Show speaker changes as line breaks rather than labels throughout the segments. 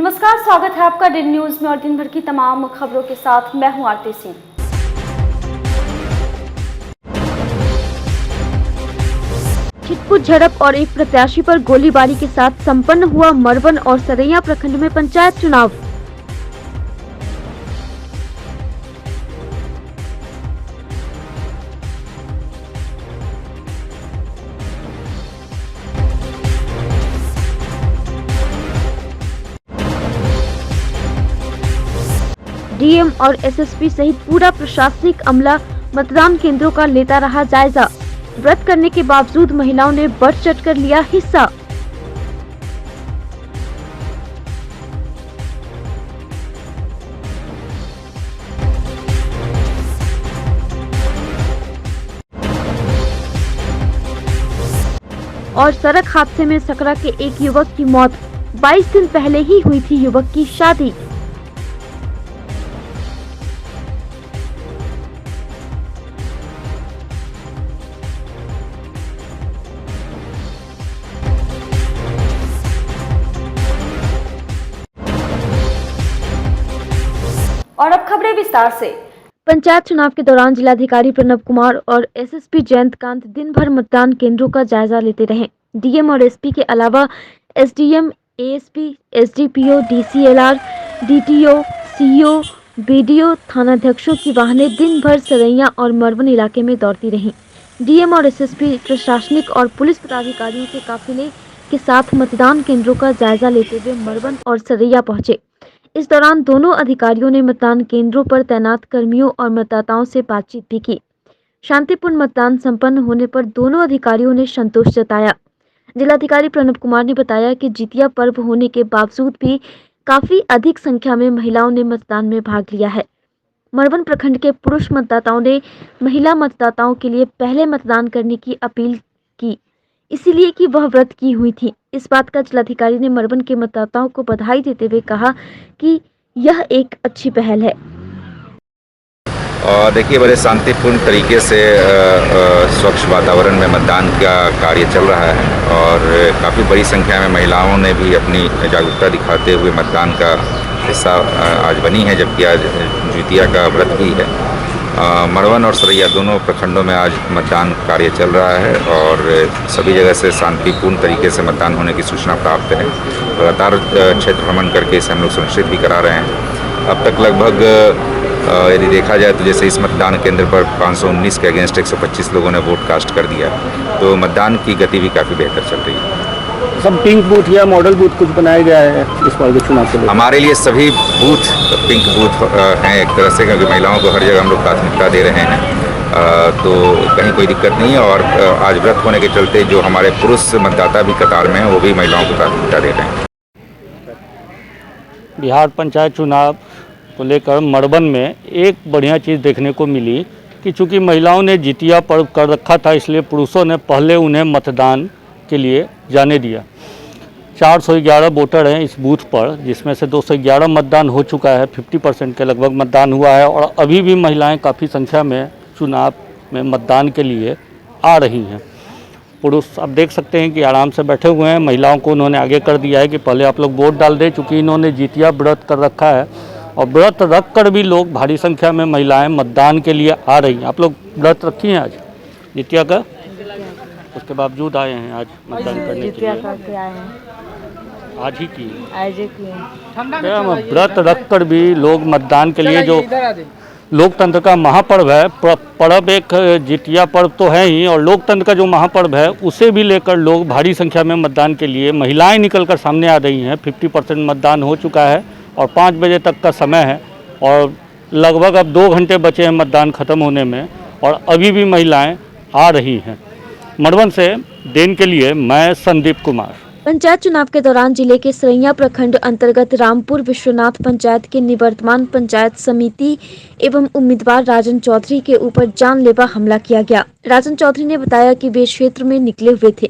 नमस्कार, स्वागत है आपका डेली न्यूज में और दिन भर की तमाम खबरों के साथ मैं हूं आरती सिंह। छिटपुट झड़प और एक प्रत्याशी पर गोलीबारी के साथ संपन्न हुआ मरवन और सरैया प्रखंड में पंचायत चुनाव। डीएम और एसएसपी सहित पूरा प्रशासनिक अमला मतदान केंद्रों का लेता रहा जायजा। व्रत करने के बावजूद महिलाओं ने बढ़ चढ़ कर लिया हिस्सा। और सड़क हादसे में सकरा के एक युवक की मौत। 22 दिन पहले ही हुई थी युवक की शादी। और अब खबरें विस्तार से। पंचायत चुनाव के दौरान जिलाधिकारी प्रणव कुमार और एसएसपी जयंतकांत दिन भर मतदान केंद्रों का जायजा लेते रहे। डीएम और एसपी के अलावा SDM, ASP, SDPO, DCLR, DTO, CEO, BDO, थानाध्यक्षों की वाहनें दिन भर सरैया और मरवन इलाके में दौड़ती रहीं। डीएम और एसएसपी प्रशासनिक और पुलिस पदाधिकारियों के काफिले के साथ मतदान केंद्रों का जायजा लेते हुए मरवन और सरैया पहुंचे। इस दौरान दोनों अधिकारियों ने मतदान केंद्रों पर तैनात कर्मियों और मतदाताओं से बातचीत भी की। शांतिपूर्ण मतदान संपन्न होने पर दोनों अधिकारियों ने संतोष जताया। जिलाधिकारी प्रणव कुमार ने बताया कि जितिया पर्व होने के बावजूद भी काफी अधिक संख्या में महिलाओं ने मतदान में भाग लिया है। मरवन प्रखंड के पुरुष मतदाताओं ने महिला मतदाताओं के लिए पहले मतदान करने की अपील की, इसीलिए कि वह व्रत की हुई थी। इस बात का जिलाधिकारी ने मरवन के मतदाताओं को बधाई देते हुए कहा कि यह एक अच्छी पहल है।
और देखिए, बड़े शांतिपूर्ण तरीके से स्वच्छ वातावरण में मतदान का कार्य चल रहा है और काफ़ी बड़ी संख्या में महिलाओं ने भी अपनी जागरूकता दिखाते हुए मतदान का हिस्सा आज बनी है, जबकि आज जितिया का व्रत भी है। मरवन और सरैया दोनों प्रखंडों में आज मतदान कार्य चल रहा है और सभी जगह से शांतिपूर्ण तरीके से मतदान होने की सूचना प्राप्त है। लगातार क्षेत्र भ्रमण करके इसे हम लोग सुनिश्चित भी करा रहे हैं। अब तक लगभग यदि देखा जाए तो जैसे इस मतदान केंद्र पर 519 के अगेंस्ट 125 लोगों ने वोट कास्ट कर दिया, तो मतदान की गति भी काफ़ी बेहतर चल रही है।
सब पिंक बूथ या मॉडल बूथ कुछ बनाया गया है इस बार के चुनाव के लिए?
हमारे लिए सभी बूथ पिंक बूथ हैं एक तरह से, क्योंकि महिलाओं को हर जगह हम लोग प्राथमिकता दे रहे हैं, तो कहीं कोई दिक्कत नहीं है। और आज व्रत होने के चलते जो हमारे पुरुष मतदाता भी कतार में हैं, वो भी महिलाओं को प्राथमिकता दे रहे हैं।
बिहार पंचायत चुनाव को लेकर मरवन में एक बढ़िया चीज़ देखने को मिली कि चूँकि महिलाओं ने जितिया पर्व कर रखा था, इसलिए पुरुषों ने पहले उन्हें मतदान के लिए जाने दिया। 411 वोटर हैं इस बूथ पर, जिसमें से 211 मतदान हो चुका है। 50% के लगभग मतदान हुआ है और अभी भी महिलाएं काफ़ी संख्या में चुनाव में मतदान के लिए आ रही हैं। पुरुष आप देख सकते हैं कि आराम से बैठे हुए हैं। महिलाओं को उन्होंने आगे कर दिया है कि पहले आप लोग वोट डाल दें, चूँकि इन्होंने जितिया व्रत कर रखा है और व्रत रख कर भी लोग भारी संख्या में महिलाएं मतदान के लिए आ रही हैं। आप लोग व्रत रखी हैं आज जितिया का, उसके बावजूद आए हैं आज मतदान करने के लिए? आज ही की व्रत रख कर भी लोग मतदान के लिए, जो लोकतंत्र का महापर्व है, पर्व एक जितिया पर्व तो है ही, और लोकतंत्र का जो महापर्व है उसे भी लेकर लोग भारी संख्या में मतदान के लिए महिलाएं निकलकर सामने आ रही हैं। 50% मतदान हो चुका है और 5 बजे तक का समय है और लगभग अब 2 घंटे बचे हैं मतदान ख़त्म होने में और अभी भी महिलाएं आ रही हैं। मरवन से देन के लिए मैं संदीप कुमार।
पंचायत चुनाव के दौरान जिले के सरैया प्रखंड अंतर्गत रामपुर विश्वनाथ पंचायत के निवर्तमान पंचायत समिति एवं उम्मीदवार राजन चौधरी के ऊपर जानलेवा हमला किया गया। राजन चौधरी ने बताया कि वे क्षेत्र में निकले हुए थे।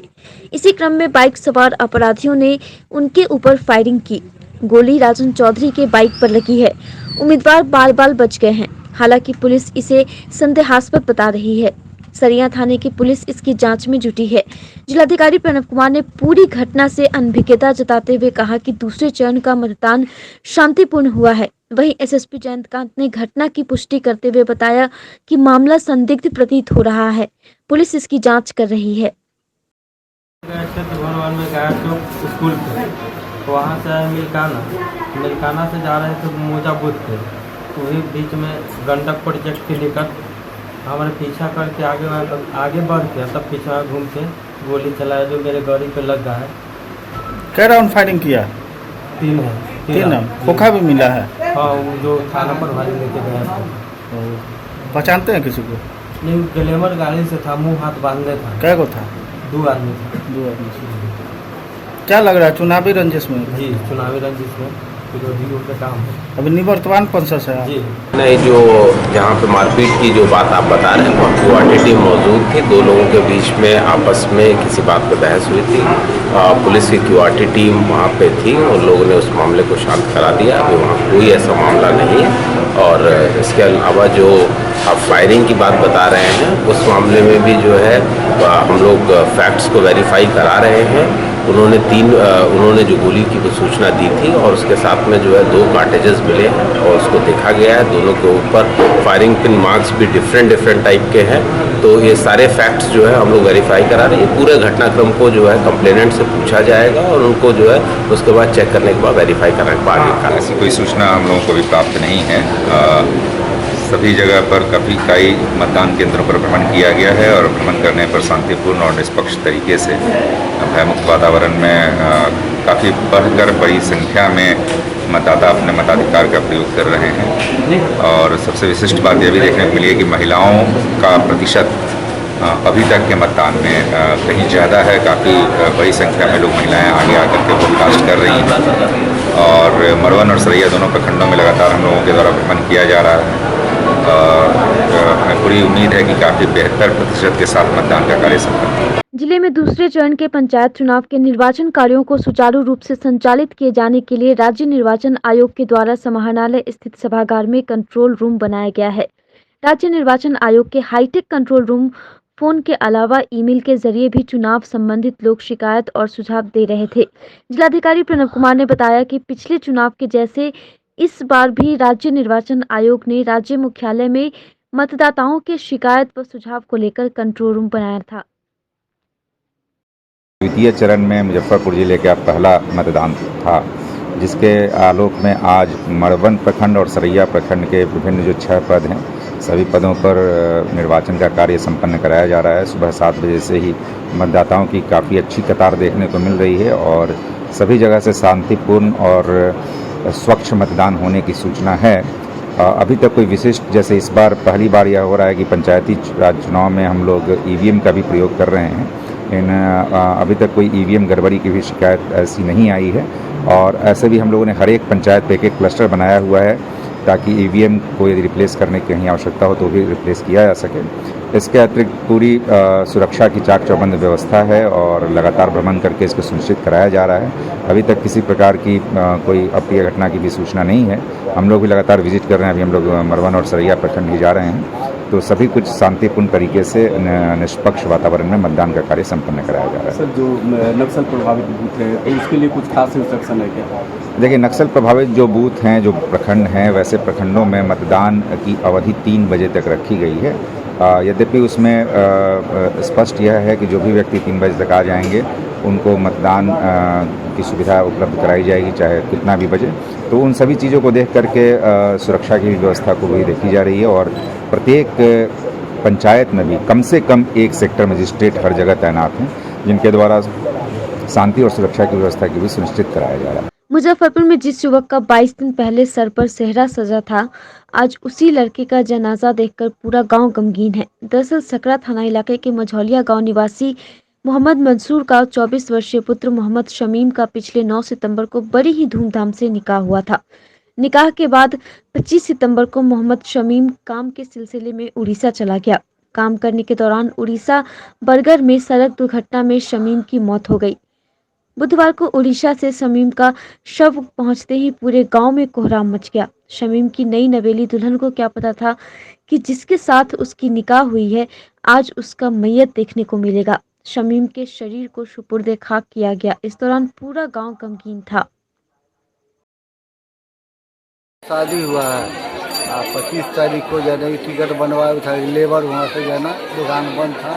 इसी क्रम में बाइक सवार अपराधियों ने उनके ऊपर फायरिंग की। गोली राजन चौधरी के बाइक पर लगी है। उम्मीदवार बाल बाल बच गए हैं। हालांकि पुलिस इसे संदेहास्पद बता रही है। सरिया थाने की पुलिस इसकी जांच में जुटी है। जिलाधिकारी प्रणव कुमार ने पूरी घटना से अनभिज्ञता जताते हुए कहा कि दूसरे चरण का मतदान शांतिपूर्ण हुआ है। वहीं एसएसपी जयंतकांत ने घटना की पुष्टि करते हुए बताया कि मामला संदिग्ध प्रतीत हो रहा है। पुलिस इसकी जांच कर रही है।
क्षेत्र भरवान में गया चौक स्कूल पे, तो वहाँ से आए मिल्काना से जा रहे थे मोजा बूथ पे। वही बीच में गंडक प्रोजेक्ट के निकट हमारे पीछा करके आगे बढ़ के तब पीछा घूम के गोली चलाया जो मेरे गाड़ी पे लग गया है।
कै राउंड फायरिंग किया?
3 है।
3 राउंड। खोखा भी मिला है?
हाँ, वो जो थाना पर भारी लेके गया था।
पहचानते हैं किसी को?
नहीं, ग्लैमर गाड़ी से था, मुंह हाथ बांधे था।
कै को था?
2 आदमी था।
2 आदमी। क्या लग रहा है, चुनावी रंजिश में?
जी, चुनावी रंजिश में विरोधियों का काम है।
अभी निवर्तमान पंसद है
जी
नहीं, जो यहाँ पे मारपीट की जो बात आप बता रहे हैं, वहाँ क्वार्टर टीम मौजूद थी। 2 लोगों के बीच में आपस में किसी बात पे बहस हुई थी। पुलिस की क्वार्टर टीम वहाँ पे थी, उन लोगों ने उस मामले को शांत करा दिया। अभी वहाँ कोई ऐसा मामला नहीं है। और इसके अलावा जो आप फायरिंग की बात बता रहे हैं, उस मामले में भी जो है हम लोग फैक्ट्स को वेरीफाई करा रहे हैं। उन्होंने जो गोली की सूचना दी थी और उसके साथ में जो है 2 कार्टेजेस मिले और उसको देखा गया है। दोनों के ऊपर फायरिंग पिन मार्क्स भी डिफरेंट टाइप के हैं। तो ये सारे फैक्ट्स जो है हम लोग वेरीफाई करा रहे हैं। पूरे घटनाक्रम को जो है कंप्लेनेंट से पूछा जाएगा और उनको जो है उसके बाद चेक करने के बाद वेरीफाई करने के बाद
ऐसी कोई सूचना हम लोगों को भी प्राप्त नहीं है। सभी जगह पर कई मतदान केंद्रों पर भ्रमण किया गया है और भ्रमण करने पर शांतिपूर्ण और निष्पक्ष तरीके से भयमुक्त वातावरण में काफ़ी बढ़कर बड़ी संख्या में मतदाता अपने मताधिकार का प्रयोग कर रहे हैं। और सबसे विशिष्ट बात यह भी देखने को मिली है कि महिलाओं का प्रतिशत अभी तक के मतदान में कहीं ज़्यादा है। काफ़ी बड़ी संख्या में लोग महिलाएं आगे आकर के वोट कास्ट कर रही हैं। और मरवन और सरैया दोनों प्रखंडों में लगातार हम लोगों के द्वारा भ्रमण किया जा रहा है। हमें पूरी उम्मीद है कि काफ़ी बेहतर प्रतिशत के साथ मतदान का कार्य संपन्न होगा।
जिले में दूसरे चरण के पंचायत चुनाव के निर्वाचन कार्यों को सुचारू रूप से संचालित किए जाने के लिए राज्य निर्वाचन आयोग के द्वारा समाहरणालय स्थित सभागार में कंट्रोल रूम बनाया गया है। राज्य निर्वाचन आयोग के हाईटेक कंट्रोल रूम फोन के अलावा ईमेल के जरिए भी चुनाव संबंधित लोग शिकायत और सुझाव दे रहे थे। जिलाधिकारी प्रणव कुमार ने बताया कि पिछले चुनाव के जैसे इस बार भी राज्य निर्वाचन आयोग ने राज्य मुख्यालय में मतदाताओं के शिकायत व सुझाव को लेकर कंट्रोल रूम बनाया था।
द्वितीय चरण में मुजफ्फरपुर जिले का पहला मतदान था, जिसके आलोक में आज मड़वन प्रखंड और सरैया प्रखंड के विभिन्न जो 6 पद हैं, सभी पदों पर निर्वाचन का कार्य संपन्न कराया जा रहा है। सुबह 7 बजे से ही मतदाताओं की काफ़ी अच्छी कतार देखने को मिल रही है और सभी जगह से शांतिपूर्ण और स्वच्छ मतदान होने की सूचना है। अभी तक कोई विशिष्ट, जैसे इस बार पहली बार यह हो रहा है कि पंचायती राज चुनाव में हम लोग ईवीएम का भी प्रयोग कर रहे हैं। अभी तक कोई ईवीएम गड़बड़ी की भी शिकायत ऐसी नहीं आई है। और ऐसे भी हम लोगों ने हर एक पंचायत पे एक क्लस्टर बनाया हुआ है ताकि ईवीएम को यदि रिप्लेस करने की कहीं आवश्यकता हो तो भी रिप्लेस किया जा सके। इसके अतिरिक्त पूरी सुरक्षा की चाक चौबंद व्यवस्था है और लगातार भ्रमण करके इसको सुनिश्चित कराया जा रहा है। अभी तक किसी प्रकार की कोई अप्रिय घटना की भी सूचना नहीं है। हम लोग भी लगातार विजिट कर रहे हैं। अभी हम लोग मरवन और सरैया प्रखंड ही जा रहे हैं, तो सभी कुछ शांतिपूर्ण तरीके से निष्पक्ष वातावरण में मतदान का कार्य संपन्न कराया जा रहा है।
सर, जो नक्सल प्रभावित बूथ है तो उसके लिए कुछ खास इंस्ट्रक्शन है क्या?
देखिए, नक्सल प्रभावित जो बूथ हैं, जो प्रखंड हैं, वैसे प्रखंडों में मतदान की अवधि 3 बजे तक रखी गई है। यद्यपि उसमें स्पष्ट यह है कि जो भी व्यक्ति 3 बजे तक आ जाएंगे उनको मतदान की सुविधा उपलब्ध कराई जाएगी, चाहे कितना भी बजे। तो उन सभी चीज़ों को देख करके सुरक्षा की व्यवस्था को भी देखी जा रही है और प्रत्येक पंचायत में भी कम से कम एक सेक्टर मजिस्ट्रेट हर जगह तैनात हैं, जिनके द्वारा शांति और सुरक्षा की व्यवस्था की भी सुनिश्चित कराया जा रहा है।
मुजफ्फरपुर में जिस युवक का 22 दिन पहले सर पर सेहरा सजा था, आज उसी लड़के का जनाजा देखकर पूरा गांव गमगीन है। दरअसल सकरा थाना इलाके के मझौलिया गांव निवासी मोहम्मद मंसूर का 24 वर्षीय पुत्र मोहम्मद शमीम का पिछले 9 सितंबर को बड़ी ही धूमधाम से निकाह हुआ था। निकाह के बाद 25 सितंबर को मोहम्मद शमीम काम के सिलसिले में उड़ीसा चला गया। काम करने के दौरान उड़ीसा बरगर में सड़क दुर्घटना में शमीम की मौत हो गई। बुधवार को उड़ीसा से शमीम का शव पहुंचते ही पूरे गांव में कोहराम मच गया। शमीम की नई नवेली दुल्हन को क्या पता था कि जिसके साथ उसकी निकाह हुई है आज उसका मैयत देखने को मिलेगा। शमीम के शरीर को सुपुर्दे खाक किया गया। इस दौरान पूरा गांव गमगीन था।
शादी हुआ है 25 तारीख को जाना टिकट बनवाया था, लेबर वहाँ से जाना दुकान बंद था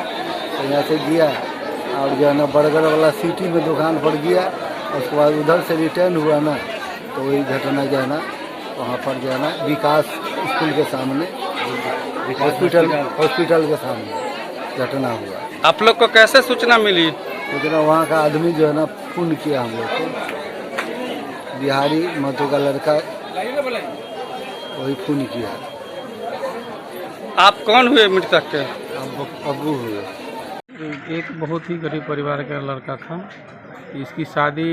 तो यहाँ से गया और जाना बरगढ़ वाला सिटी में दुकान पर गया। उसके बाद उधर से रिटर्न हुआ ना तो वही घटना जाना वहाँ पर जाना विकास स्कूल के सामने हॉस्पिटल के सामने घटना हुआ।
आप लोग को कैसे सूचना मिली?
सूचना वहाँ का आदमी जो है ना फोन किया हम लोग को, बिहारी महतो का लड़का वही फोन किया।
आप कौन हुए मृतक के?
अबू हुए।
एक बहुत ही गरीब परिवार का लड़का था। इसकी शादी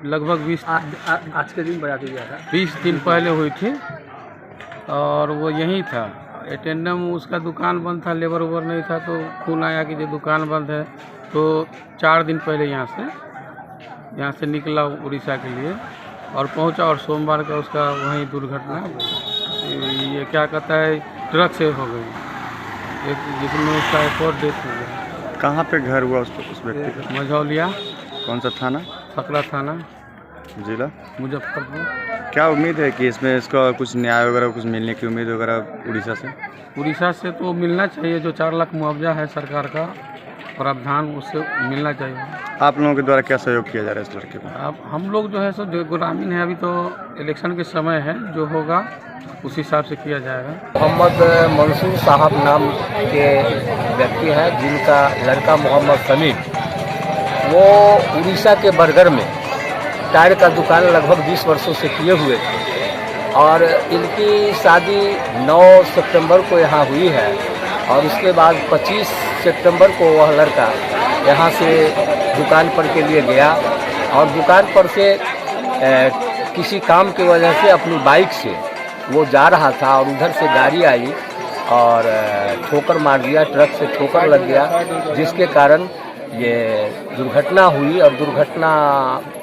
लगभग 20
आज के दिन बराती गया था।
20 दिन पहले हुई थी और वो यहीं था। अटेंडम उसका दुकान बंद था, लेबर उबर नहीं था तो फोन आया कि जो दुकान बंद है। तो 4 दिन पहले यहाँ से निकला उड़ीसा के लिए और पहुंचा और सोमवार का उसका वहीं दुर्घटना ये क्या कहता है ट्रक से हो गई, जिसमें उसका एक और डेथ हो गया।
कहाँ पे घर हुआ उस व्यक्ति का?
मझौलिया।
कौन सा थाना?
सकला थाना,
जिला
मुजफ्फरपुर।
क्या उम्मीद है कि इसमें इसका कुछ न्याय वगैरह कुछ मिलने की उम्मीद वगैरह उड़ीसा से?
उड़ीसा से तो मिलना चाहिए, जो 4 लाख मुआवजा है सरकार का प्रावधान उससे मिलना चाहिए।
आप लोगों के द्वारा क्या सहयोग किया जा रहा है इस लड़के को?
अब हम लोग जो है सो ग्रामीण है, अभी तो इलेक्शन के समय है, जो होगा उस हिसाब से किया जाएगा।
मोहम्मद मंसूर साहब नाम के व्यक्ति हैं जिनका लड़का मोहम्मद समीम, वो उड़ीसा के बरगढ़ में टायर का दुकान लगभग 20 वर्षों से किए हुए थे और इनकी शादी 9 सितंबर को यहाँ हुई है और उसके बाद 25 सितंबर को वह लड़का यहाँ से दुकान पर के लिए गया और दुकान पर से किसी काम की वजह से अपनी बाइक से वो जा रहा था और उधर से गाड़ी आई और ठोकर मार दिया, ट्रक से ठोकर लग गया, जिसके कारण ये दुर्घटना हुई और दुर्घटना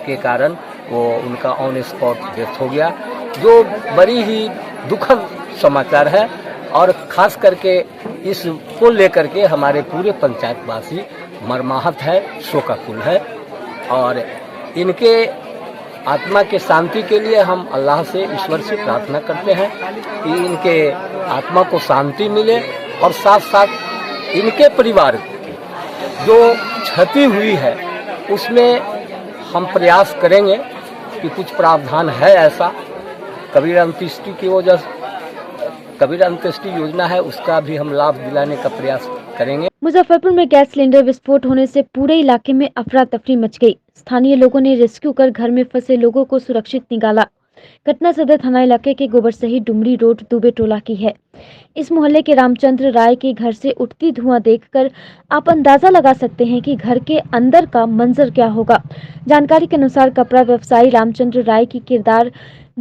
के कारण वो उनका ऑन स्पॉट डेथ हो गया, जो बड़ी ही दुखद समाचार है। और ख़ास करके इसको लेकर के हमारे पूरे पंचायतवासी मर्माहत है, शोकाकुल है और इनके आत्मा के शांति के लिए हम अल्लाह से, ईश्वर से प्रार्थना करते हैं कि इनके आत्मा को शांति मिले और साथ साथ इनके परिवार की जो क्षति हुई है उसमें हम प्रयास करेंगे कि कुछ प्रावधान है ऐसा कबीर अंत्येष्टि की वजह से, कबीर अंत्येष्टि योजना है उसका भी हम लाभ दिलाने का प्रयास करेंगे।
मुजफ्फरपुर में गैस सिलेंडर विस्फोट होने से पूरे इलाके में अफरा तफरी मच गई। स्थानीय लोगों ने रेस्क्यू कर घर में फंसे लोगों को सुरक्षित निकाला। घटना सदर थाना इलाके के गोबरसही डुमरी रोड दुबे टोला की है। इस मोहल्ले के रामचंद्र राय के घर से उठती धुआं देखकर आप अंदाजा लगा सकते हैं कि घर के अंदर का मंजर क्या होगा। जानकारी के अनुसार कपड़ा व्यवसायी रामचंद्र राय की किरदार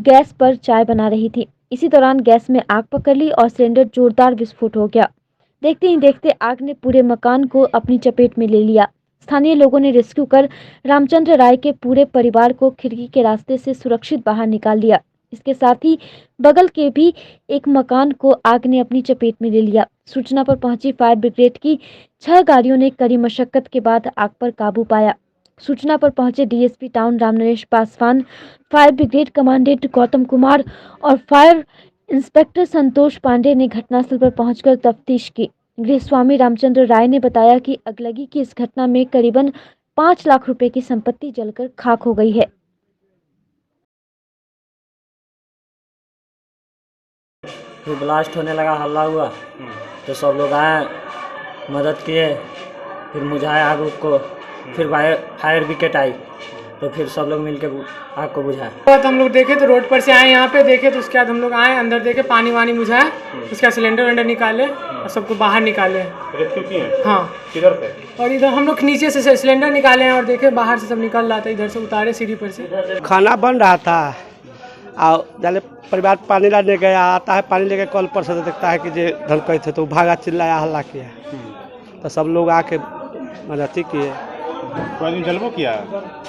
गैस पर चाय बना रही थी। इसी दौरान गैस में आग पकड़ ली और सिलेंडर जोरदार विस्फोट हो गया। देखते ही देखते आग ने पूरे मकान को अपनी चपेट में ले लिया। स्थानीय लोगों ने रेस्क्यू कर रामचंद्र राय के पूरे परिवार को खिड़की के रास्ते से सुरक्षित बाहर निकाल लिया। इसके साथ ही बगल के भी एक मकान को आग ने अपनी चपेट में ले लिया। सूचना पर पहुंची फायर ब्रिगेड की 6 गाड़ियों ने कड़ी मशक्कत के बाद आग पर काबू पाया। सूचना पर पहुंचे DSP town Ramnaresh Paswan, fire brigade commandant Gautam Kumar और फायर इंस्पेक्टर संतोष पांडे ने घटनास्थल पर पहुंचकर तफ्तीश की। गृह स्वामी रामचंद्र राय ने बताया कि अगलगी की इस घटना में करीबन 5 लाख रुपए की संपत्ति जलकर खाक हो गई है।
फिर ब्लास्ट होने लगा, हल्ला हुआ तो सब लोग आए, मदद किए, फिर बुझाया आग को, फिर फायर ब्रिगेड आई तो फिर सब लोग मिलकर आग को बुझाया।
तो हम लोग देखे तो रोड पर से आए, यहाँ पे देखे तो उसके बाद हम लोग आए, अंदर देखे पानी वानी बुझाया, उसके बाद सिलेंडर वेंडर निकाले और सबको बाहर निकाले।
रेस्क्यू किए हैं?
हाँ।
किधर पे?
और इधर हम लोग नीचे से सिलेंडर निकाले हैं और देखे बाहर से सब निकल रहा था, इधर से उतारे सीढ़ी पर से।
खाना बन रहा था और जाले परिवार पानी लाने गया, आता है पानी लेके कल पर से देखता है कि जे धमकई थे तो भागा, चिल्लाया, हल्ला किया तो सब लोग आके मदद किए।
कोई आदमी जलबो किया?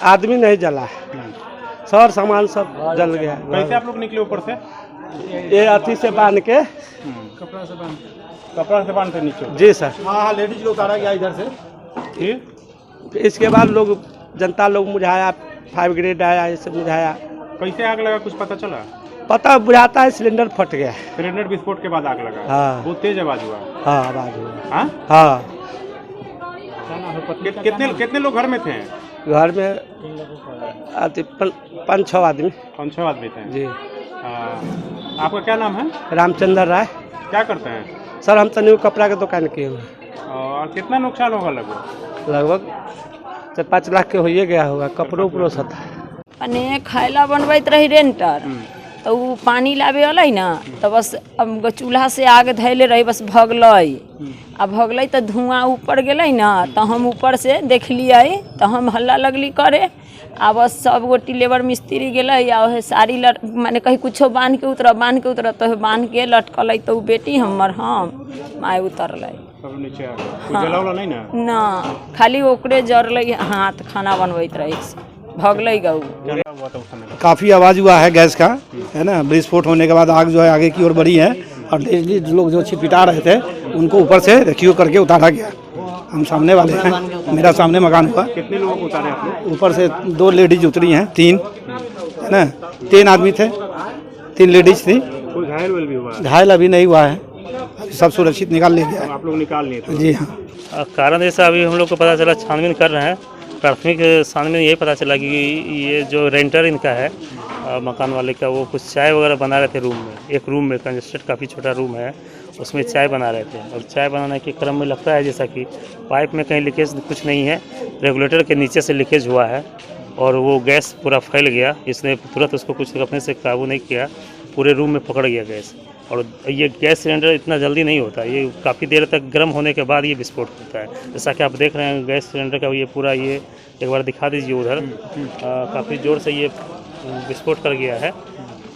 आदमी नहीं जला, सर सामान सब जल गया।
कैसे आप लोग निकले ऊपर से?
ये अथी से बांध के
कपड़ा से बांधते नीचे।
जी सर।
हाँ, लेडीज को उतारा गया इधर से। ठीक,
इसके बाद लोग जनता लोग मुझाया, 5 ग्रेड आया, ये सब मुझाया।
कैसे आग लगा कुछ पता चला?
पता बुझाता है सिलेंडर फट गया।
सिलेंडर विस्फोट के बाद आग लगा?
हाँ।
बहुत तेज आवाज हुआ?
हाँ, आवाज हुआ।
हाँ
हाँ।
कितने लोग घर में थे?
घर में 5-6 आदमी।
5-6 आदमी थे
जी।
आपका क्या नाम है?
रामचंद्र राय।
क्या करते हैं?
सर हम तो न्यू कपड़ा के दुकान किए हुए।
और कितना नुकसान होगा लगभग?
लगभग 4-5 लाख के होइए गया होगा। कपड़ों उपड़ों सब था।
अने खायला बनबैत रही रेंटर, तो उ पानी लाबे अलै ना, तो बस अब चूल्हा से आग धैले रही, बस भगलै। अब भगलै तो धुआं ऊपर गेलै ना, तो हम ऊपर से देखलिए, तो हम हल्ला लगली करे। आ बस सब गोटी लेबर मिस्त्री गेलै, आ ओहे साड़ी माने कहीं कुछो बांध के उतर तो बांध के लटकलै, तो बेटी हमर हम माय उतरलै।
सब नीचे आ गया। कुछ जला उला नहीं ना?
ना, खाली ओकरे जरलै हाथ, खाना बनबैत रही, भगलै गऊ।
काफ़ी आवाज़ हुआ है गैस का, है ना। विस्फोट होने के बाद आग जो है आगे की ओर बढ़ी है, और लेडीज लोग जो छिपिटा रहे थे उनको ऊपर से रेस्क्यू करके उतारा गया। हम सामने वाले हैं, मेरा सामने मकान हुआ।
कितने लोगों को उतारे आप लोग?
ऊपर से 2 लेडीज उतरी हैं, 3 है ना, 3 आदमी थे, 3 लेडीज थी।
कोई घायल भी हुआ?
घायल अभी नहीं हुआ है, सब सुरक्षित निकाल ले गया।
आप लोग निकाल लिए थे?
जी हाँ।
कारण जैसा अभी हम लोग को पता चला, छानबीन कर रहे हैं। प्राथमिक छानबीन यही पता चला कि ये जो रेंटर इनका है मकान वाले का, वो कुछ चाय वगैरह बना रहे थे रूम में। एक रूम में कंजस्टेड काफ़ी छोटा रूम है, उसमें चाय बना रहे थे। और चाय बनाने के क्रम में लगता है जैसा कि पाइप में कहीं लीकेज कुछ नहीं है, रेगुलेटर के नीचे से लीकेज हुआ है और वो गैस पूरा फैल गया। इसने तुरंत उसको कुछ अपने से काबू नहीं किया, पूरे रूम में पकड़ गया गैस। और ये गैस सिलेंडर इतना जल्दी नहीं होता, ये काफ़ी देर तक गर्म होने के बाद ये विस्फोट होता है। जैसा कि आप देख रहे हैं गैस सिलेंडर का ये पूरा, ये एक बार दिखा दीजिए उधर, काफ़ी ज़ोर से ये विस्फोट कर गया है।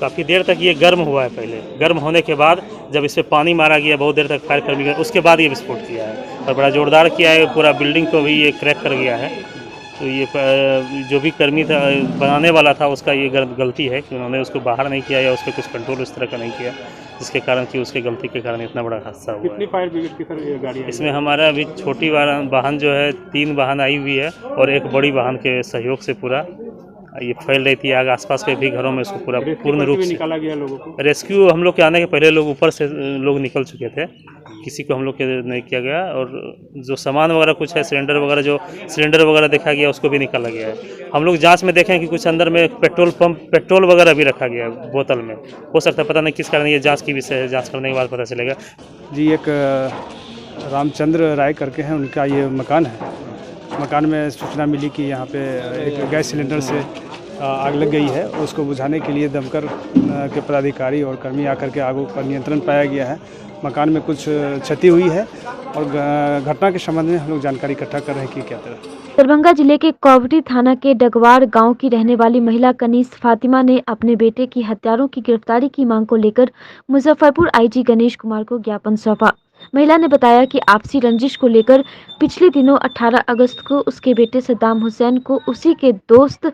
काफ़ी देर तक ये गर्म हुआ है, पहले गर्म होने के बाद जब इस पर पानी मारा गया, बहुत देर तक फायर कर गया, उसके बाद ये विस्फोट किया है और बड़ा ज़ोरदार किया है। पूरा बिल्डिंग को भी ये क्रैक कर गया है। तो ये जो भी कर्मी था, बनाने वाला था, उसका ये गलती है कि उन्होंने उसको बाहर नहीं किया या उस पर कुछ कंट्रोल इस तरह का नहीं किया, जिसके कारण कि उसके गलती के कारण इतना बड़ा हादसा हुआ।
कितनी फायर ब्रिगेड की सर गाड़ी?
इसमें हमारा अभी छोटी वाहन जो है 3 वाहन आई हुई है और एक बड़ी वाहन के सहयोग से पूरा ये फैल रही थी आग। आसपास के भी घरों में इसको पूरा पूर्ण रूप से
निकाला गया। लोगों को
रेस्क्यू हम लोग के आने के पहले लोग ऊपर से लोग निकल चुके थे, किसी को हम लोग के नहीं किया गया। और जो सामान वगैरह कुछ है, सिलेंडर वगैरह देखा गया, उसको भी निकाला गया है। हम लोग जांच में देखें कि कुछ अंदर में पेट्रोल वगैरह भी रखा गया है बोतल में। हो सकता है, पता नहीं किस कारण, ये जाँच की विषय है, जाँच करने के बाद पता चलेगा।
जी, एक रामचंद्र राय करके हैं, उनका ये मकान है। मकान में सूचना मिली कि यहाँ पे एक गैस सिलेंडर से आग लग गई है। उसको बुझाने के लिए दमकल के पदाधिकारी और कर्मी आकर के आग पर नियंत्रण पाया गया है। मकान में कुछ क्षति हुई है और घटना के संबंध में हम लोग जानकारी इकट्ठा कर रहे हैं कि क्या तरह।
दरभंगा जिले के कोवटी थाना के डगवार गांव की रहने वाली महिला कनीस फातिमा ने अपने बेटे की हत्यारों की गिरफ्तारी की मांग को लेकर मुजफ्फरपुर आईजी गणेश कुमार को ज्ञापन सौंपा। महिला ने बताया कि आपसी रंजिश को लेकर पिछले दिनों 18 अगस्त को उसके बेटे सद्दाम हुसैन को उसी के दोस्त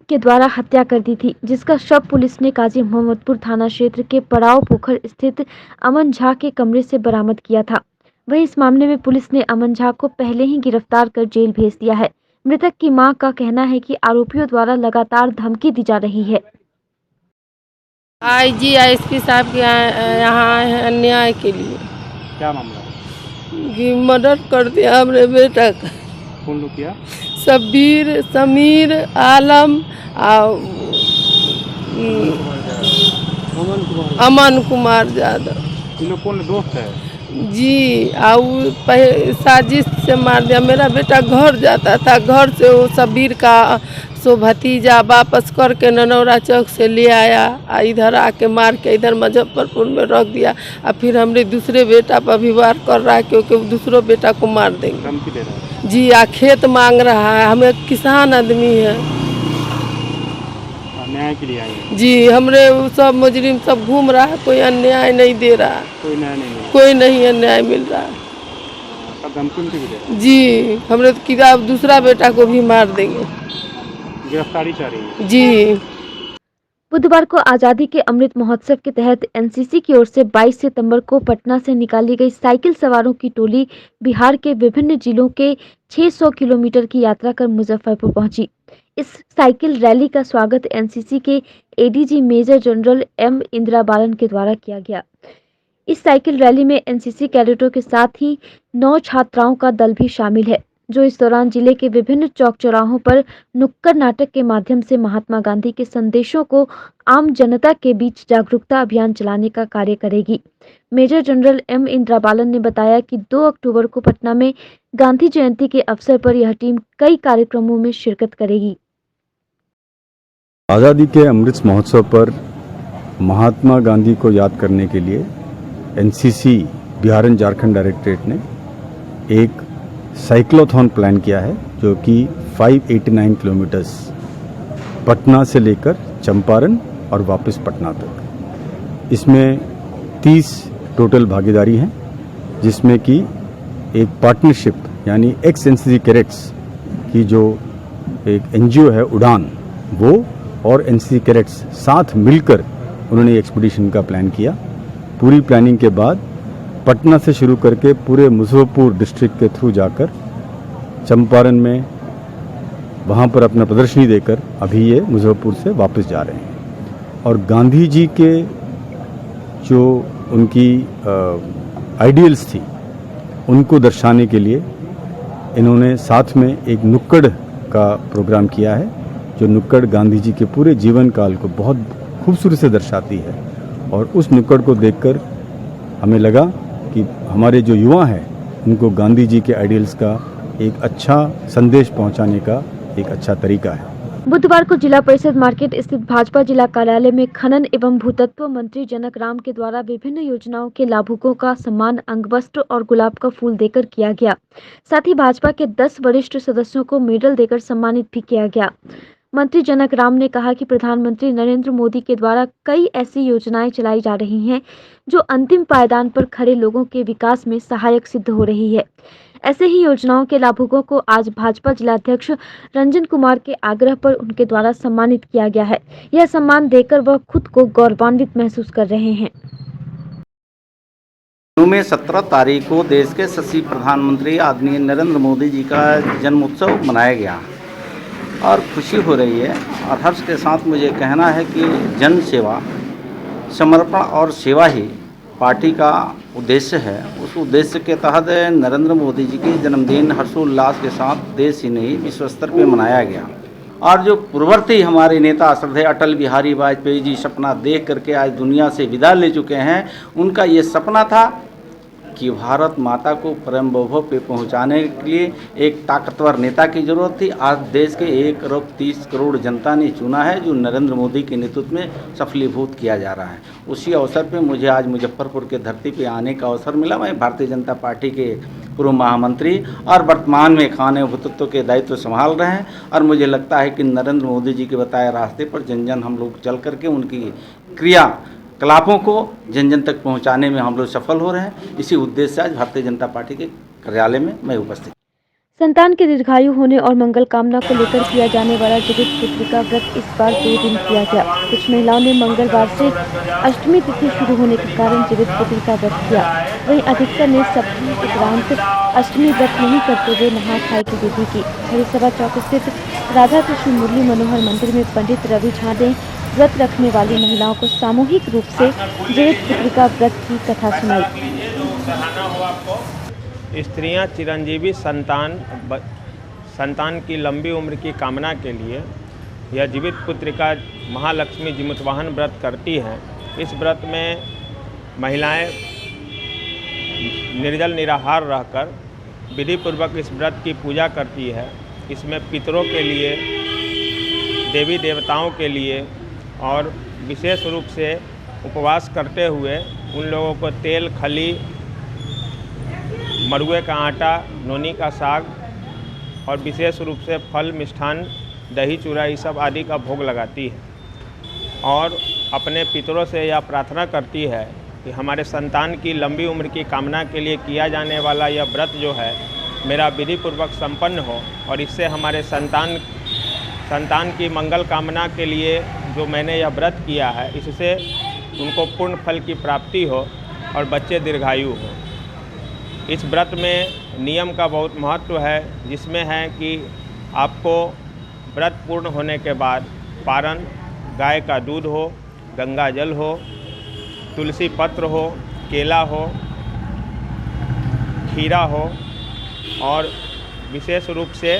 के द्वारा हत्या कर दी थी, जिसका शव पुलिस ने काजी मोहम्मदपुर थाना क्षेत्र के पड़ाव पोखर स्थित अमन झा के कमरे से बरामद किया था। वहीं इस मामले में पुलिस ने अमन झा को पहले ही गिरफ्तार कर जेल भेज दिया है। मृतक की मां का कहना है कि आरोपियों द्वारा लगातार धमकी दी जा रही है।
आईजी एसपी साहब के यहाँ आए हैं न्याय के लिए।
क्या मामला?
कि मर्डर कर दिया हमरे बेटा का।
कौन लोग किया?
सबीर, समीर, आलम और अमन कुमार यादव।
इन लोग कौन दोस्त है?
जी, और साजिश से मार दिया। मेरा बेटा घर जाता था, घर से वो सबीर का सो भतीजा वापस करके ननौरा चौक से ले आया, इधर आके मार के इधर मुजफ्फरपुर में रख दिया। और फिर हमरे दूसरे बेटा पर भी वार कर रहा है, क्योंकि दूसरों बेटा को मार देंगे।
धमकी दे रहा है?
जी, खेत मांग रहा है। हम एक किसान आदमी है।
न्याय के लिए आए हैं?
जी, हमरे सब मुजरिम सब घूम रहा है, कोई अन्याय नहीं दे रहा।
कोई न्याय नहीं?
कोई नहीं अन्याय मिल रहा है।
धमकी भी दे रहे?
जी, हमरे किताब दूसरा बेटा को भी मार देंगे।
गिरफ्तारी चाह रही है?
जी।
बुधवार को आजादी के अमृत महोत्सव के तहत एनसीसी की ओर से 22 सितंबर को पटना से निकाली गई साइकिल सवारों की टोली बिहार के विभिन्न जिलों के 600 किलोमीटर की यात्रा कर मुजफ्फरपुर पहुंची। इस साइकिल रैली का स्वागत एनसीसी के ADG major general M Indira Balan के द्वारा किया गया। इस साइकिल रैली में एनसीसी कैडेटों के साथ ही 9 छात्राओं का दल भी शामिल है, जो इस दौरान जिले के विभिन्न चौक चौराहों पर नुक्कड़ नाटक के माध्यम से महात्मा गांधी के संदेशों को आम जनता के बीच जागरूकता अभियान चलाने का कार्य करेगी। मेजर जनरल एम इंदिरा बालन ने बताया कि 2 अक्टूबर को पटना में गांधी जयंती के अवसर पर यह टीम कई कार्यक्रमों में शिरकत करेगी।
आज़ादी के अमृत महोत्सव पर महात्मा गांधी को याद करने के लिए NCC Bihar and Jharkhand directorate ने एक साइक्लोथॉन प्लान किया है, जो कि 589 किलोमीटर्स पटना से लेकर चंपारण और वापस पटना तक। इसमें 30 टोटल भागीदारी हैं, जिसमें कि एक पार्टनरशिप यानी एक्स एनसीसी कैडेट्स की जो एक एनजीओ है उड़ान, वो और एनसीसी कैडेट्स साथ मिलकर उन्होंने एक्सपीडिशन का प्लान किया। पूरी प्लानिंग के बाद पटना से शुरू करके पूरे मुजफ्फरपुर डिस्ट्रिक्ट के थ्रू जाकर चंपारण में वहाँ पर अपना प्रदर्शनी देकर अभी ये मुजफ्फरपुर से वापस जा रहे हैं। और गांधी जी के जो उनकी आइडियल्स थी, उनको दर्शाने के लिए इन्होंने साथ में एक नुक्कड़ का प्रोग्राम किया है, जो नुक्कड़ गांधी जी के पूरे जीवन काल को बहुत खूबसूरती से दर्शाती है। और उस नुक्कड़ को देखकर हमें लगा कि हमारे जो युवा हैं, उनको गांधी जी के आइडियल्स का एक अच्छा संदेश पहुंचाने का एक अच्छा तरीका है।
बुधवार को जिला परिषद मार्केट स्थित भाजपा जिला कार्यालय में खनन एवं भूतत्व मंत्री जनक राम के द्वारा विभिन्न योजनाओं के लाभुकों का सम्मान अंगवस्त्र और गुलाब का फूल देकर किया गया। साथ ही भाजपा के 10 वरिष्ठ सदस्यों को मेडल देकर सम्मानित भी किया गया। मंत्री जनक राम ने कहा कि प्रधानमंत्री नरेंद्र मोदी के द्वारा कई ऐसी योजनाएं चलाई जा रही हैं, जो अंतिम पायदान पर खड़े लोगों के विकास में सहायक सिद्ध हो रही है। ऐसे ही योजनाओं के लाभुकों को आज भाजपा जिलाध्यक्ष रंजन कुमार के आग्रह पर उनके द्वारा सम्मानित किया गया है। यह सम्मान देकर वह खुद को गौरवान्वित महसूस कर रहे हैं।
में 17 तारीख को देश के यशस्वी प्रधानमंत्री आदरणीय नरेंद्र मोदी जी का जन्म उत्सव मनाया गया और खुशी हो रही है। और हर्ष के साथ मुझे कहना है कि जन सेवा, समर्पण और सेवा ही पार्टी का उद्देश्य है। उस उद्देश्य के तहत नरेंद्र मोदी जी की जन्मदिन हर्षोल्लास के साथ देश ही नहीं विश्व स्तर पर मनाया गया। और जो पूर्ववर्ती हमारे नेता श्रद्धेय अटल बिहारी वाजपेयी जी सपना देख करके आज दुनिया से विदा ले चुके हैं, उनका ये सपना था कि भारत माता को परम वैभव पे पहुंचाने के लिए एक ताकतवर नेता की जरूरत थी। आज देश के 1 करोड़ 30 जनता ने चुना है, जो नरेंद्र मोदी के नेतृत्व में सफलीभूत किया जा रहा है। उसी अवसर पे मुझे आज मुजफ्फरपुर के धरती पे आने का अवसर मिला। मैं भारतीय जनता पार्टी के पूर्व महामंत्री और वर्तमान में खाने भूतत्व के दायित्व संभाल रहे हैं। और मुझे लगता है कि नरेंद्र मोदी जी के बताए रास्ते पर जन जन हम लोग चल करके उनकी क्रियाकलापों को जन जन तक पहुंचाने में हम लोग सफल हो रहे हैं। इसी उद्देश्य से आज भारतीय जनता पार्टी के कार्यालय में मैं उपस्थित।
संतान के दीर्घायु होने और मंगल कामना को लेकर किया जाने वाला जीवित पुत्री का व्रत इस बार 2 दिन किया गया। कुछ महिलाओं ने मंगलवार से अष्टमी तिथि शुरू होने के कारण जीवित पुत्री का व्रत किया। वहीं अधिकतर ने सप्तमी उपरांत अष्टमी व्रत नहीं करते हुए नहा खाए की विधि की। हरिसभा चौक स्थित राधा कृष्ण मुरली मनोहर मंदिर में पंडित रवि झा ने व्रत रखने वाली महिलाओं को सामूहिक रूप से जीवित पुत्री का व्रत की कथा सुनाई।
स्त्रियां चिरंजीवी संतान की लंबी उम्र की कामना के लिए यह जीवित पुत्रिका महालक्ष्मी जीमुतवाहन व्रत करती हैं। इस व्रत में महिलाएं निर्जल निराहार रहकर विधि पूर्वक इस व्रत की पूजा करती है। इसमें पितरों के लिए, देवी देवताओं के लिए और विशेष रूप से उपवास करते हुए उन लोगों को तेल, खली, मरुए का आटा, नोनी का साग और विशेष रूप से फल, मिष्ठान, दही, चूड़ा ये सब आदि का भोग लगाती है और अपने पितरों से यह प्रार्थना करती है कि हमारे संतान की लंबी उम्र की कामना के लिए किया जाने वाला यह व्रत जो है मेरा विधि पूर्वक संपन्न हो और इससे हमारे संतान की मंगल कामना के लिए जो मैंने यह व्रत किया है, इससे उनको पूर्ण फल की प्राप्ति हो और बच्चे दीर्घायु हो। इस व्रत में नियम का बहुत महत्व है, जिसमें है कि आपको व्रत पूर्ण होने के बाद पारण गाय का दूध हो, गंगा जल हो, तुलसी पत्र हो, केला हो, खीरा हो और विशेष रूप से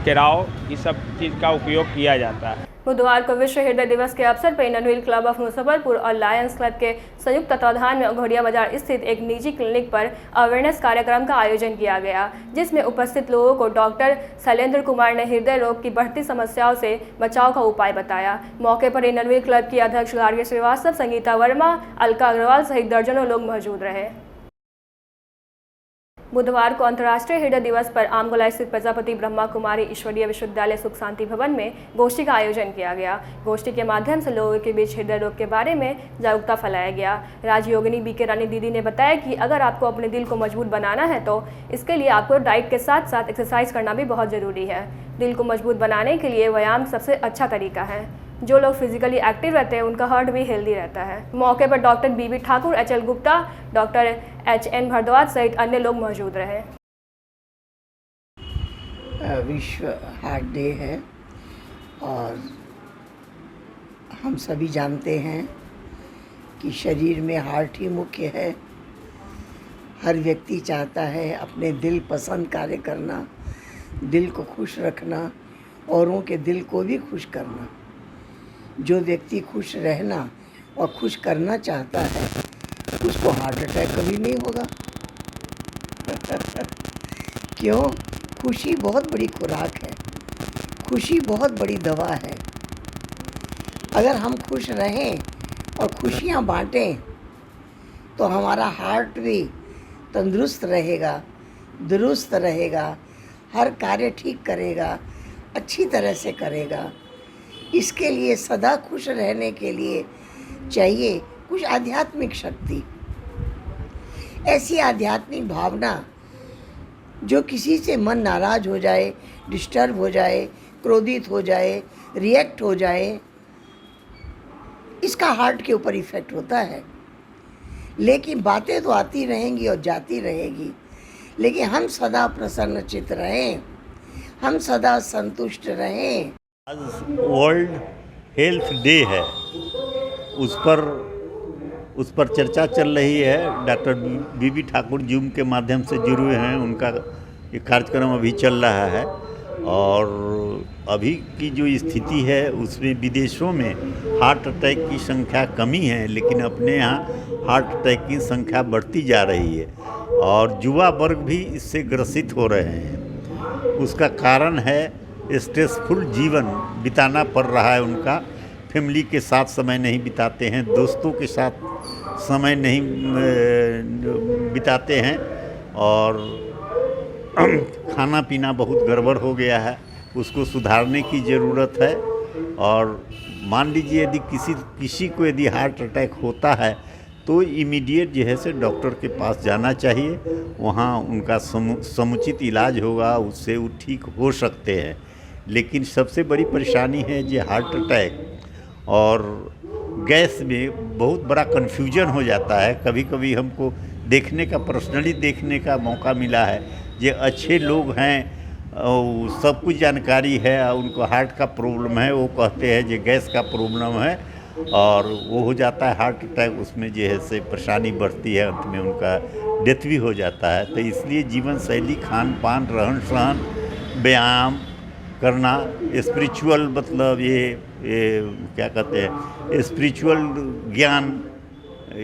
केराव, इस सब चीज़ का उपयोग किया जाता है।
बुधवार को विश्व हृदय दिवस के अवसर पर इनरव्हील क्लब ऑफ मुजफ्फरपुर और लायंस क्लब के संयुक्त तत्वाधान में घोड़िया बाजार स्थित एक निजी क्लिनिक पर अवेयरनेस कार्यक्रम का आयोजन किया गया, जिसमें उपस्थित लोगों को डॉक्टर शैलेंद्र कुमार ने हृदय रोग की बढ़ती समस्याओं से बचाव का उपाय बताया। मौके पर इनरव्हील क्लब की अध्यक्ष गार्गी श्रीवास्तव, संगीता वर्मा, अलका अग्रवाल सहित दर्जनों लोग मौजूद रहे। बुधवार को अंतर्राष्ट्रीय हृदय दिवस पर आमगोला स्थित प्रजापति ब्रह्मा कुमारी ईश्वरीय विश्वविद्यालय सुख शांति भवन में गोष्ठी का आयोजन किया गया। गोष्ठी के माध्यम से लोगों के बीच हृदय रोग के बारे में जागरूकता फैलाया गया। राजयोगिनी बीके रानी दीदी ने बताया कि अगर आपको अपने दिल को मजबूत बनाना है तो इसके लिए आपको डाइट के साथ साथ एक्सरसाइज करना भी बहुत ज़रूरी है। दिल को मजबूत बनाने के लिए व्यायाम सबसे अच्छा तरीका है। जो लोग फिजिकली एक्टिव रहते हैं उनका हार्ट भी हेल्दी रहता है। मौके पर doctor B B Thakur, HL Gupta, doctor HN Bhardwaj सहित अन्य लोग मौजूद रहे।
विश्व हार्ट डे है और हम सभी जानते हैं कि शरीर में हार्ट ही मुख्य है। हर व्यक्ति चाहता है अपने दिल पसंद कार्य करना, दिल को खुश रखना, औरों के दिल को भी खुश करना। जो व्यक्ति खुश रहना और खुश करना चाहता है उसको हार्ट अटैक कभी नहीं होगा। क्यों? खुशी बहुत बड़ी खुराक है, खुशी बहुत बड़ी दवा है। अगर हम खुश रहें और खुशियाँ बांटें तो हमारा हार्ट भी तंदुरुस्त रहेगा, दुरुस्त रहेगा, हर कार्य ठीक करेगा, अच्छी तरह से करेगा। इसके लिए सदा खुश रहने के लिए चाहिए कुछ आध्यात्मिक शक्ति, ऐसी आध्यात्मिक भावना जो किसी से मन नाराज हो जाए, डिस्टर्ब हो जाए, क्रोधित हो जाए, रिएक्ट हो जाए, इसका हार्ट के ऊपर इफेक्ट होता है। लेकिन बातें तो आती रहेंगी और जाती रहेगी, लेकिन हम सदा प्रसन्नचित्त रहें, हम सदा संतुष्ट रहें।
आज वर्ल्ड हेल्थ डे है, उस पर चर्चा चल रही है। डॉक्टर बीबी ठाकुर जूम के माध्यम से जुड़े हैं, उनका ये कार्यक्रम अभी चल रहा है। और अभी की जो स्थिति है उसमें विदेशों में हार्ट अटैक की संख्या कमी है, लेकिन अपने यहाँ हार्ट अटैक की संख्या बढ़ती जा रही है और युवा वर्ग भी इससे ग्रसित हो रहे हैं। उसका कारण है स्ट्रेसफुल जीवन बिताना पड़ रहा है उनका। फैमिली के साथ समय नहीं बिताते हैं, दोस्तों के साथ समय नहीं बिताते हैं और खाना पीना बहुत गड़बड़ हो गया है, उसको सुधारने की ज़रूरत है। और मान लीजिए यदि किसी को यदि हार्ट अटैक होता है तो इमीडिएट जो है से डॉक्टर के पास जाना चाहिए, वहाँ उनका समुचित इलाज होगा, उससे वो ठीक हो सकते हैं। लेकिन सबसे बड़ी परेशानी है जो हार्ट अटैक और गैस में बहुत बड़ा कन्फ्यूजन हो जाता है। कभी कभी हमको देखने का, पर्सनली देखने का मौका मिला है, जो अच्छे लोग हैं, सब कुछ जानकारी है, उनको हार्ट का प्रॉब्लम है, वो कहते हैं जो गैस का प्रॉब्लम है और वो हो जाता है हार्ट अटैक, उसमें जो है से परेशानी बढ़ती है, अंत में उनका डेथ भी हो जाता है। तो इसलिए जीवन शैली, खान पान, रहन सहन, व्यायाम करना, स्पिरिचुअल मतलब ये क्या कहते हैं, स्पिरिचुअल ज्ञान,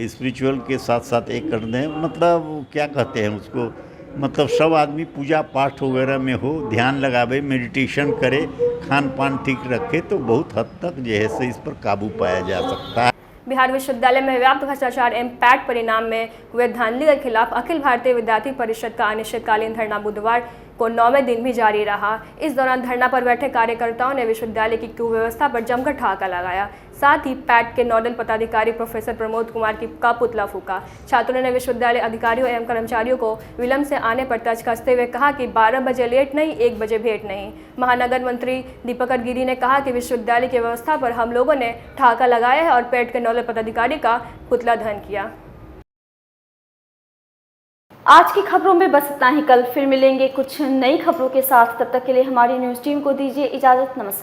स्पिरिचुअल के साथ साथ एक कर दें, मतलब क्या कहते हैं उसको, मतलब सब आदमी पूजा पाठ वगैरह में हो, ध्यान लगावे, मेडिटेशन करे, खान पान ठीक रखे तो बहुत हद तक जो है से इस पर काबू पाया जा सकता है।
बिहार विश्वविद्यालय में व्याप्त भ्रष्टाचार एवं पैट परिणाम में हुए धांधली के खिलाफ अखिल भारतीय विद्यार्थी परिषद का अनिश्चितकालीन धरना बुधवार को 9वें दिन भी जारी रहा। इस दौरान धरना पर बैठे कार्यकर्ताओं ने विश्वविद्यालय की कुव्यवस्था पर जमकर ठहाका लगाया। साथ ही पैट के नोडल पदाधिकारी प्रोफेसर प्रमोद कुमार का पुतला फूका। छात्रों ने विश्वविद्यालय अधिकारियों एवं कर्मचारियों को विलंब से आने पर तंज कसते हुए कहा कि 12 बजे लेट नहीं, 1 बजे भेंट नहीं। महानगर मंत्री दीपकर गिरी ने कहा कि विश्वविद्यालय की व्यवस्था पर हम लोगों ने ठाका लगाया है और पैट के नोडल पदाधिकारी का पुतला दहन किया।
आज की खबरों में बस इतना ही। कल फिर मिलेंगे कुछ नई खबरों के साथ। तब तक के लिए हमारी न्यूज़ टीम को दीजिए इजाज़त। नमस्कार।